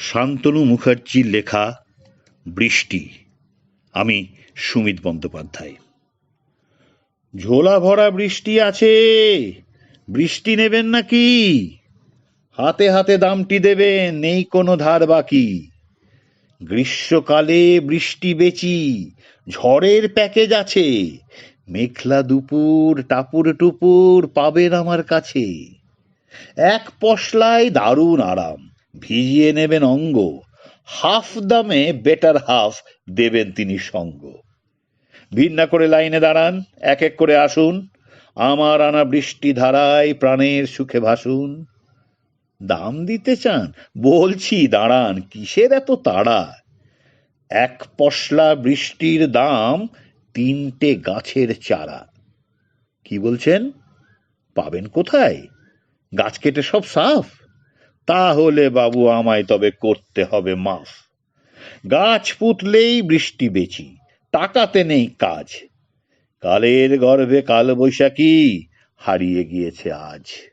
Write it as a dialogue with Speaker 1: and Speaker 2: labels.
Speaker 1: শান্তনু মুখার্জির লেখা বৃষ্টি। আমি সুমিত বন্দ্যোপাধ্যায়। ঝোলা ভরা বৃষ্টি আছে, বৃষ্টি নেবেন নাকি? হাতে হাতে দামটি দেবেন, নেই কোনো ধার বাকি। গ্রীষ্মকালে বৃষ্টি বেচি, ঝড়ের প্যাকেজ আছে। মেঘলা দুপুর, টাপুর টুপুর পাবেন আমার কাছে। এক পশলায় দারুণ আরাম, ভিজিয়ে নেবেন অঙ্গ। হাফ দামে বেটার হাফ দেবেন তিনি সঙ্গ। ভিড় না করে লাইনে দাঁড়ান, এক এক করে আসুন। আমার আনা বৃষ্টি ধারায় প্রাণের সুখে ভাসুন। দাম দিতে চান? বলছি দাঁড়ান, কিসের এত তাড়া? এক পশলা বৃষ্টির দাম 3টে গাছের চারা। কি বলছেন? পাবেন কোথায়? গাছ কেটে সব সাফ? তাহলে বাবু আমায় তবে করতে হবে মাফ। গাছ পুতলেই বৃষ্টি বেচি, টাকাতে নেই কাজ। কালের গর্ভে কাল বৈশাখী হারিয়ে গিয়েছে আজ।